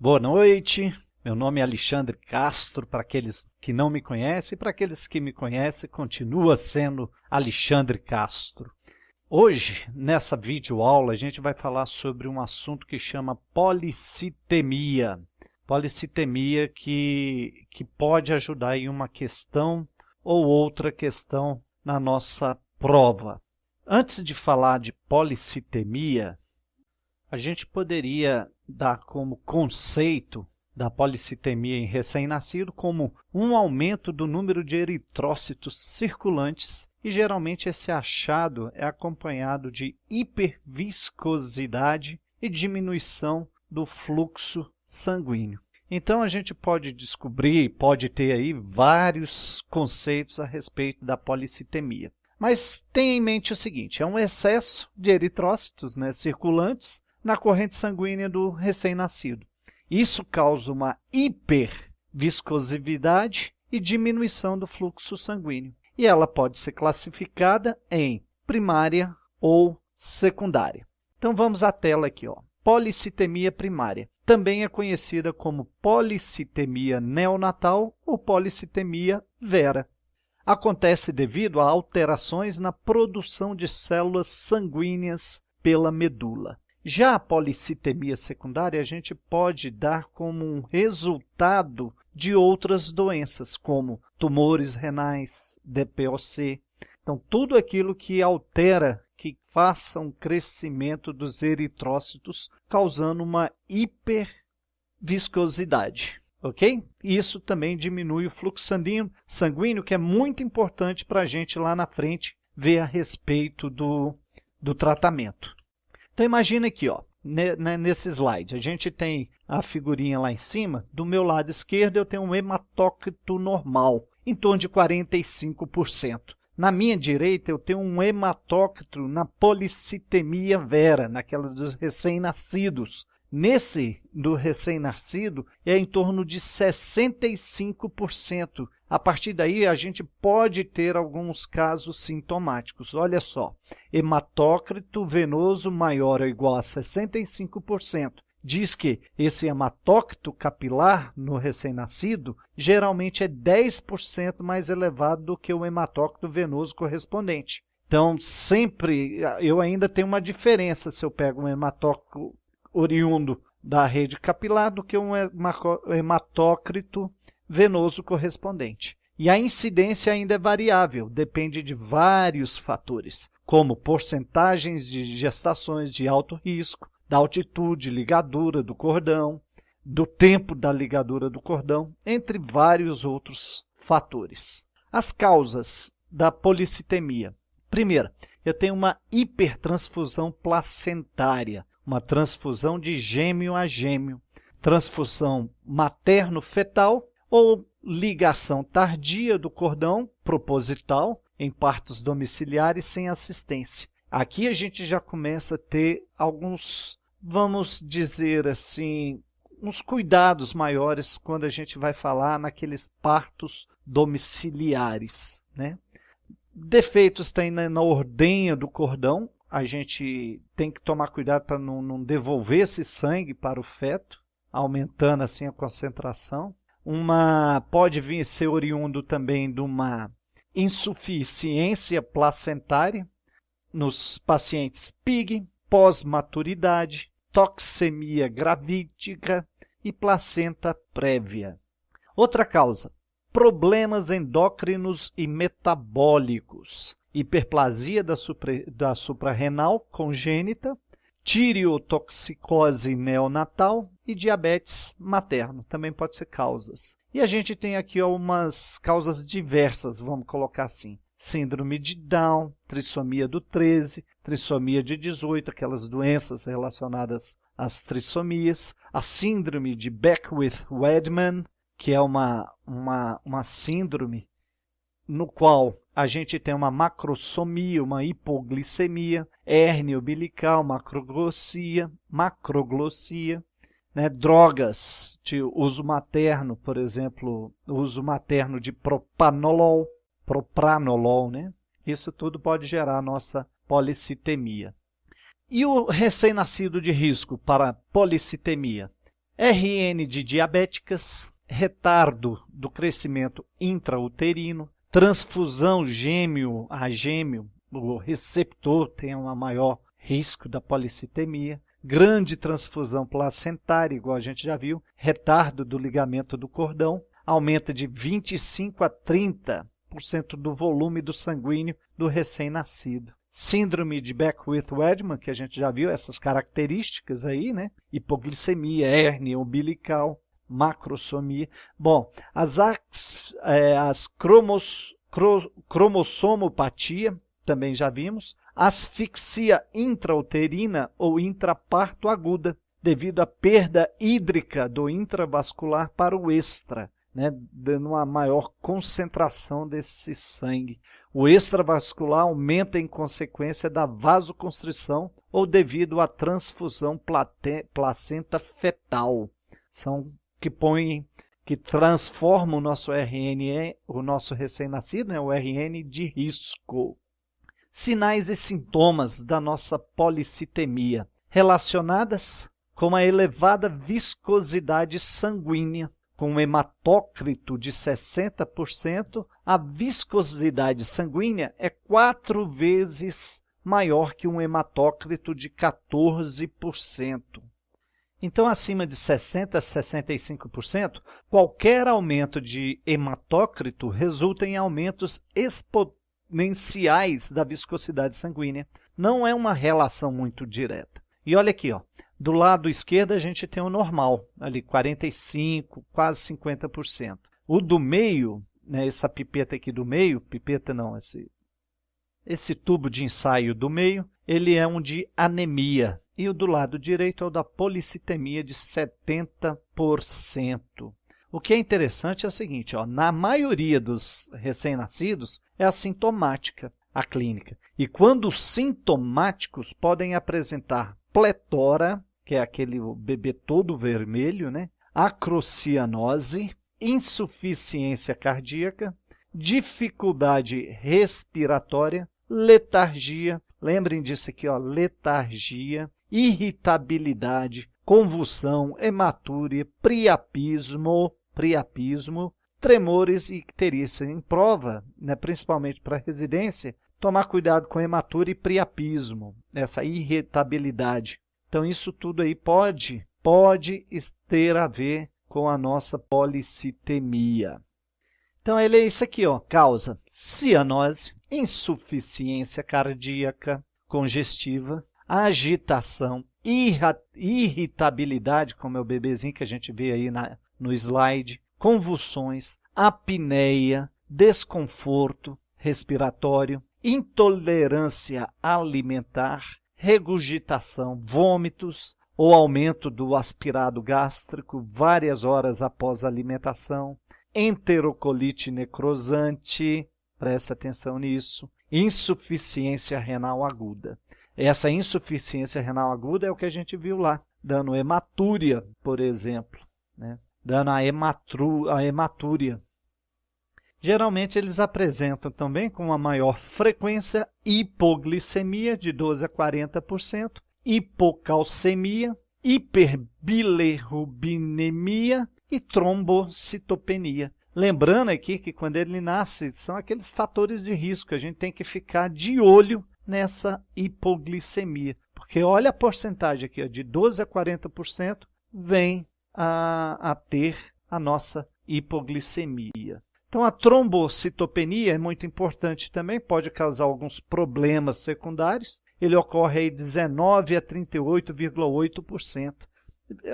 Boa noite, meu nome é Alexandre Castro, para aqueles que não me conhecem, e para aqueles que me conhecem, continua sendo Alexandre Castro. Hoje, nessa videoaula, a gente vai falar sobre um assunto que chama policitemia. Policitemia que pode ajudar em uma questão ou outra questão na nossa prova. Antes de falar de policitemia, a gente poderia dar como conceito da policitemia em recém-nascido como um aumento do número de eritrócitos circulantes e geralmente esse achado é acompanhado de hiperviscosidade e diminuição do fluxo sanguíneo. Então a gente pode descobrir, pode ter aí vários conceitos a respeito da policitemia. Mas tenha em mente o seguinte, é um excesso de eritrócitos, circulantes na corrente sanguínea do recém-nascido. Isso causa uma hiperviscosidade e diminuição do fluxo sanguíneo. E ela pode ser classificada em primária ou secundária. Então vamos à tela aqui, ó. Policitemia primária. Também é conhecida como policitemia neonatal ou policitemia vera. Acontece devido a alterações na produção de células sanguíneas pela medula. Já a policitemia secundária a gente pode dar como um resultado de outras doenças, como tumores renais, DPOC. Então, tudo aquilo que altera, que faça um crescimento dos eritrócitos, causando uma hiperviscosidade. Ok? Isso também diminui o fluxo sanguíneo, que é muito importante para a gente lá na frente ver a respeito do tratamento. Então imagina aqui, ó, nesse slide, a gente tem a figurinha lá em cima, do meu lado esquerdo eu tenho um hematócrito normal, em torno de 45%. Na minha direita eu tenho um hematócrito na policitemia vera, naquela dos recém-nascidos. Nesse do recém-nascido é em torno de 65%. A partir daí a gente pode ter alguns casos sintomáticos. Olha só, hematócrito venoso maior ou igual a 65%. Diz que esse hematócrito capilar no recém-nascido geralmente é 10% mais elevado do que o hematócrito venoso correspondente. Então, sempre eu ainda tenho uma diferença se eu pego um hematócrito oriundo da rede capilar do que um hematócrito venoso correspondente. E a incidência ainda é variável, depende de vários fatores, como porcentagens de gestações de alto risco, da altitude, ligadura do cordão, do tempo da ligadura do cordão, entre vários outros fatores. As causas da policitemia. Primeira, eu tenho uma hipertransfusão placentária, uma transfusão de gêmeo a gêmeo, transfusão materno-fetal ou ligação tardia do cordão proposital em partos domiciliares sem assistência. Aqui a gente já começa a ter alguns, vamos dizer assim, uns cuidados maiores quando a gente vai falar naqueles partos domiciliares, Defeitos tem na ordenha do cordão, a gente tem que tomar cuidado para não devolver esse sangue para o feto, aumentando assim a concentração. Pode vir ser oriundo também de uma insuficiência placentária nos pacientes PIG, pós-maturidade, toxemia gravídica e placenta prévia. Outra causa, problemas endócrinos e metabólicos, hiperplasia da suprarrenal congênita, tireotoxicose neonatal e diabetes materno, também pode ser causas. E a gente tem aqui algumas causas diversas, vamos colocar assim. Síndrome de Down, trissomia do 13, trissomia de 18, aquelas doenças relacionadas às trissomias, a síndrome de Beckwith-Wiedemann, que é uma síndrome no qual a gente tem uma macrosomia, uma hipoglicemia, hérnia umbilical, macroglossia, drogas de uso materno, por exemplo, uso materno de propranolol, Isso tudo pode gerar a nossa policitemia. E o recém-nascido de risco para policitemia? RN de diabéticas, retardo do crescimento intrauterino, transfusão gêmeo a gêmeo, o receptor tem um maior risco da policitemia, grande transfusão placentária, igual a gente já viu, retardo do ligamento do cordão, aumenta de 25 a 30% do volume do sanguíneo do recém-nascido. Síndrome de Beckwith-Wiedemann, que a gente já viu essas características aí, né? Hipoglicemia, hérnia umbilical, macrosomia. Bom, as cromossomopatia, também já vimos. Asfixia intrauterina ou intraparto aguda, devido à perda hídrica do intravascular para o extra, né? Dando uma maior concentração desse sangue. O extravascular aumenta em consequência da vasoconstrição ou devido à transfusão placenta fetal. São que transformam o nosso RN, o nosso recém-nascido, né, o RN de risco. Sinais e sintomas da nossa policitemia relacionadas com a elevada viscosidade sanguínea, com um hematócrito de 60%, a viscosidade sanguínea é 4 vezes maior que um hematócrito de 14%. Então, acima de 60% a 65%, qualquer aumento de hematócrito resulta em aumentos exponenciais da viscosidade sanguínea. Não é uma relação muito direta. E olha aqui, ó. Do lado esquerdo a gente tem o normal, ali 45%, quase 50%. O do meio, né, essa pipeta aqui do meio, pipeta não, esse tubo de ensaio do meio, ele é um de anemia. E o do lado direito é o da policitemia de 70%. O que é interessante é o seguinte, ó, na maioria dos recém-nascidos é assintomática a clínica. E quando sintomáticos podem apresentar pletora, que é aquele bebê todo vermelho, né? Acrocianose, insuficiência cardíaca, dificuldade respiratória, letargia, lembrem disso aqui, ó, letargia, irritabilidade, convulsão, hematúria, priapismo, tremores e icterícia. Em prova, né, principalmente para residência, tomar cuidado com hematúria e priapismo, essa irritabilidade. Então, isso tudo aí pode ter a ver com a nossa policitemia. Então, ele é isso aqui, ó, causa cianose, insuficiência cardíaca congestiva, agitação, irritabilidade, como é o bebezinho que a gente vê aí no slide, convulsões, apneia, desconforto respiratório, intolerância alimentar, regurgitação, vômitos ou aumento do aspirado gástrico várias horas após a alimentação, enterocolite necrosante, preste atenção nisso, insuficiência renal aguda. Essa insuficiência renal aguda é o que a gente viu lá, dando hematúria, por exemplo, né? Dando a hematúria. Geralmente eles apresentam também com uma maior frequência hipoglicemia de 12 a 40%, hipocalcemia, hiperbilirrubinemia e trombocitopenia. Lembrando aqui que quando ele nasce, são aqueles fatores de risco, a gente tem que ficar de olho nessa hipoglicemia, porque olha a porcentagem aqui, ó, de 12 a 40% vem a ter a nossa hipoglicemia. Então, a trombocitopenia é muito importante também, pode causar alguns problemas secundários. Ele ocorre aí 19 a 38,8%,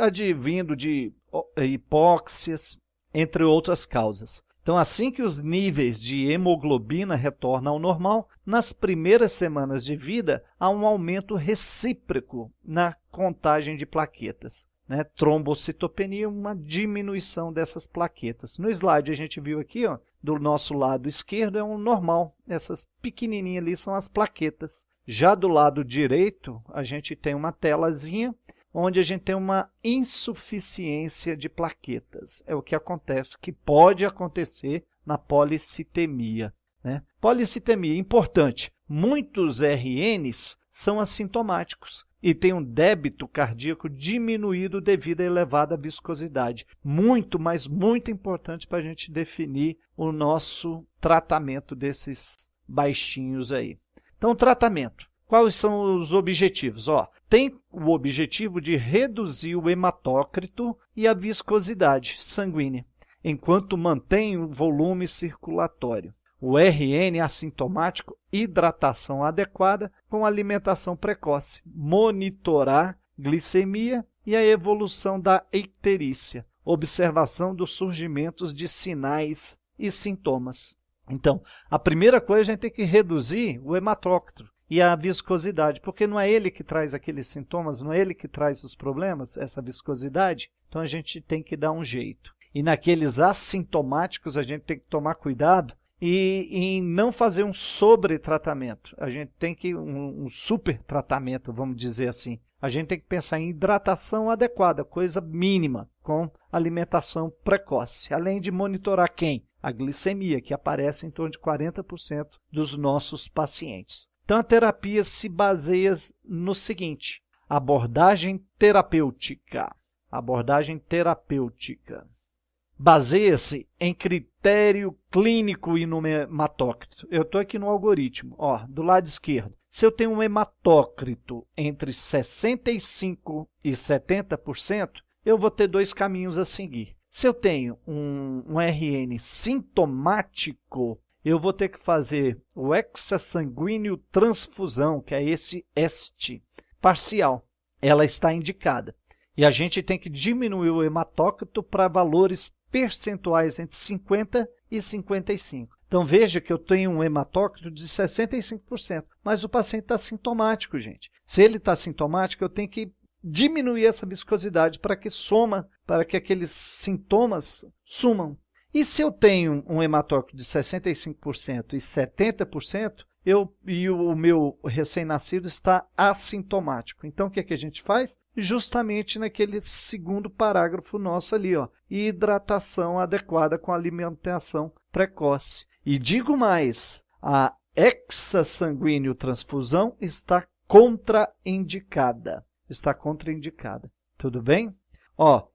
advindo de hipóxias, entre outras causas. Então, assim que os níveis de hemoglobina retornam ao normal, nas primeiras semanas de vida, há um aumento recíproco na contagem de plaquetas. Né? Trombocitopenia, uma diminuição dessas plaquetas. No slide a gente viu aqui, ó, do nosso lado esquerdo é um normal, essas pequenininhas ali são as plaquetas. Já do lado direito a gente tem uma telazinha onde a gente tem uma insuficiência de plaquetas. É o que acontece, que pode acontecer na policitemia. Né? Policitemia, importante, muitos RNs são assintomáticos. e tem um débito cardíaco diminuído devido à elevada viscosidade. Muito, mas muito importante para a gente definir o nosso tratamento desses baixinhos aí. Então, tratamento. Quais são os objetivos? Tem o objetivo de reduzir o hematócrito e a viscosidade sanguínea, enquanto mantém o volume circulatório. O RN assintomático, hidratação adequada com alimentação precoce, monitorar glicemia e a evolução da icterícia, observação dos surgimentos de sinais e sintomas. Então, a primeira coisa a gente tem que reduzir o hematócrito e a viscosidade, porque não é ele que traz aqueles sintomas, não é ele que traz os problemas, essa viscosidade, então a gente tem que dar um jeito. E naqueles assintomáticos a gente tem que tomar cuidado e em não fazer um sobretratamento. A gente tem que um super tratamento, vamos dizer assim. A gente tem que pensar em hidratação adequada, coisa mínima, com alimentação precoce. Além de monitorar quem? A glicemia, que aparece em torno de 40% dos nossos pacientes. Então a terapia se baseia no seguinte: abordagem terapêutica. Abordagem terapêutica baseia-se em critério clínico e no hematócrito. Eu estou aqui no algoritmo, do lado esquerdo. Se eu tenho um hematócrito entre 65% e 70%, eu vou ter dois caminhos a seguir. Se eu tenho um RN sintomático, eu vou ter que fazer o hexassanguíneo transfusão, que é esse EST parcial. Ela está indicada. E a gente tem que diminuir o hematócrito para valores percentuais entre 50% e 55%. Então, veja que eu tenho um hematócrito de 65%, mas o paciente está sintomático, gente. Se ele está sintomático, eu tenho que diminuir essa viscosidade para que aqueles sintomas sumam. E se eu tenho um hematócrito de 65% e 70%, e o meu recém-nascido está assintomático. Então, o que é que a gente faz? Justamente naquele segundo parágrafo nosso ali, hidratação adequada com alimentação precoce. E digo mais, a hexassanguíneo transfusão está contraindicada. Está contraindicada. Tudo bem?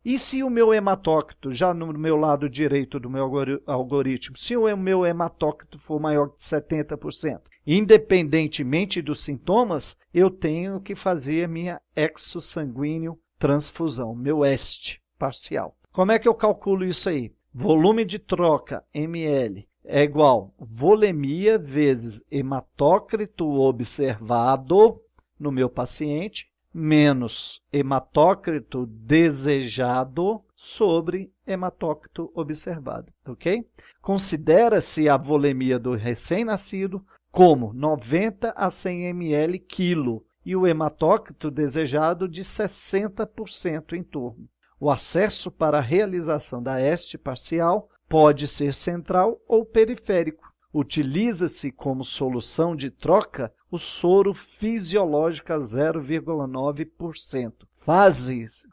E se o meu hematócrito, já no meu lado direito do meu algoritmo, se o meu hematócrito for maior que 70%, independentemente dos sintomas, eu tenho que fazer a minha hexossanguíneo transfusão, meu EST parcial. Como é que eu calculo isso aí? Volume de troca, ml, é igual volemia vezes hematócrito observado no meu paciente, menos hematócrito desejado sobre hematócrito observado, ok? Considera-se a volemia do recém-nascido como 90 a 100 ml quilo e o hematócrito desejado de 60% em torno. O acesso para a realização da EST parcial pode ser central ou periférico. Utiliza-se como solução de troca o soro fisiológico a 0,9%. Faz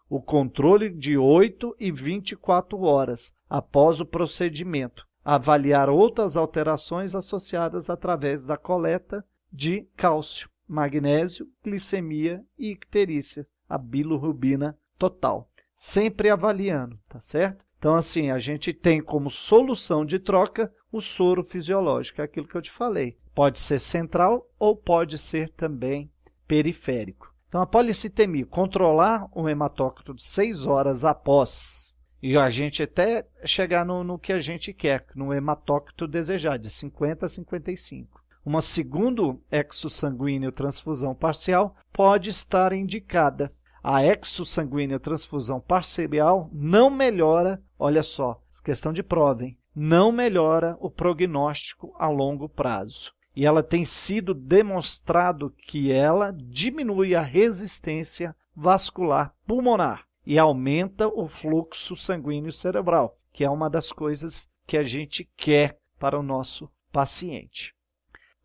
o controle de 8 e 24 horas após o procedimento. Avaliar outras alterações associadas através da coleta de cálcio, magnésio, glicemia e icterícia, a bilirrubina total. Sempre avaliando, tá certo? Então, assim, a gente tem como solução de troca o soro fisiológico, é aquilo que eu te falei. Pode ser central ou pode ser também periférico. Então, a policitemia, controlar o hematócrito de 6 horas após, e a gente até chegar no que a gente quer, no hematócrito desejado, de 50 a 55. Uma segunda hexossanguíneo transfusão parcial pode estar indicada. A hexossanguínea transfusão parcial não melhora, olha só, questão de prova, hein? Não melhora o prognóstico a longo prazo. E ela tem sido demonstrado que ela diminui a resistência vascular pulmonar e aumenta o fluxo sanguíneo cerebral, que é uma das coisas que a gente quer para o nosso paciente.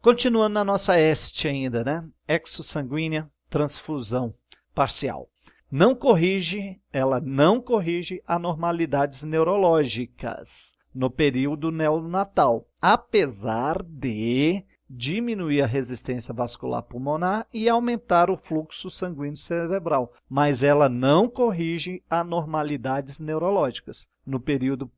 Continuando na nossa EST ainda, né? Hexossanguínea transfusão parcial. Ela não corrige anormalidades neurológicas no período neonatal, apesar de diminuir a resistência vascular pulmonar e aumentar o fluxo sanguíneo cerebral, mas ela não corrige anormalidades neurológicas no período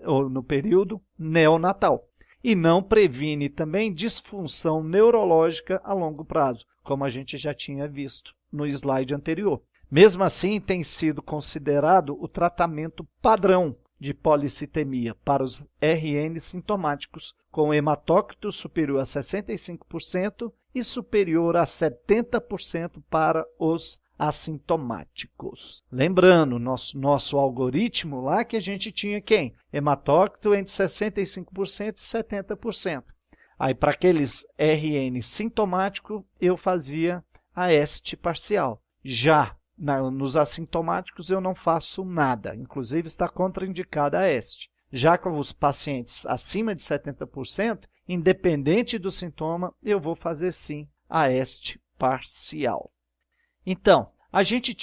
ou no período neonatal. E não previne também disfunção neurológica a longo prazo, como a gente já tinha visto no slide anterior. Mesmo assim, tem sido considerado o tratamento padrão de policitemia para os RN sintomáticos, com hematócrito superior a 65% e superior a 70% para os assintomáticos. Lembrando, nosso algoritmo lá que a gente tinha quem? Hematócrito entre 65% e 70%. Aí, para aqueles RN sintomáticos, eu fazia a EST parcial. Já nos assintomáticos, eu não faço nada. Inclusive, está contraindicada a EST. Já com os pacientes acima de 70%, independente do sintoma, eu vou fazer sim a EST parcial. Então, a gente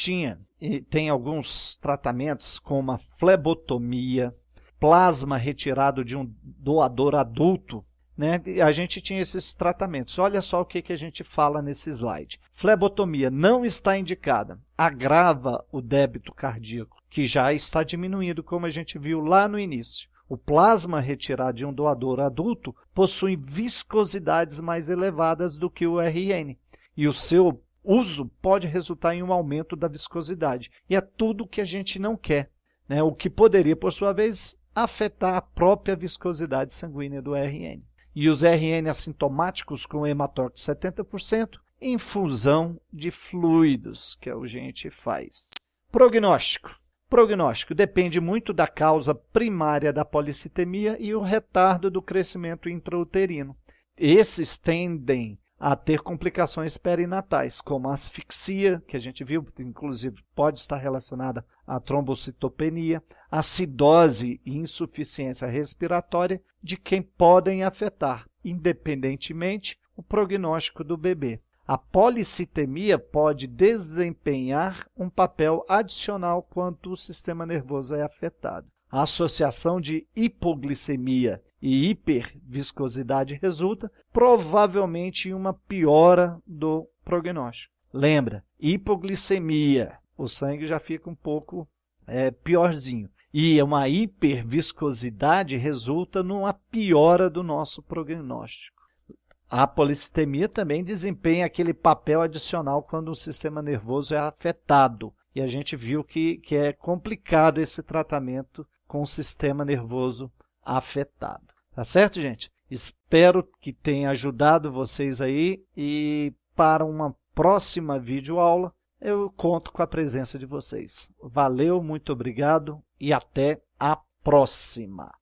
tem alguns tratamentos como a flebotomia, plasma retirado de um doador adulto, né? A gente tinha esses tratamentos. Olha só o que a gente fala nesse slide. Flebotomia não está indicada, agrava o débito cardíaco, que já está diminuindo, como a gente viu lá no início. O plasma retirado de um doador adulto possui viscosidades mais elevadas do que o RN, e o seu uso pode resultar em um aumento da viscosidade. E é tudo que a gente não quer, né? O que poderia, por sua vez, afetar a própria viscosidade sanguínea do RN. E os RN assintomáticos com hematócrito 70%, infusão de fluidos, que a gente faz. Prognóstico. Prognóstico depende muito da causa primária da policitemia e o retardo do crescimento intrauterino. Esses tendem a ter complicações perinatais, como a asfixia, que a gente viu, inclusive pode estar relacionada à trombocitopenia, acidose e insuficiência respiratória, de quem podem afetar, independentemente, o prognóstico do bebê. A policitemia pode desempenhar um papel adicional quando o sistema nervoso é afetado. A associação de hipoglicemia e hiperviscosidade resulta provavelmente em uma piora do prognóstico. Lembra, hipoglicemia, o sangue já fica um pouco piorzinho. E uma hiperviscosidade resulta numa piora do nosso prognóstico. A policitemia também desempenha aquele papel adicional quando o sistema nervoso é afetado. E a gente viu que é complicado esse tratamento com o sistema nervoso afetado. Tá certo, gente? Espero que tenha ajudado vocês aí e para uma próxima videoaula eu conto com a presença de vocês. Valeu, muito obrigado e até a próxima!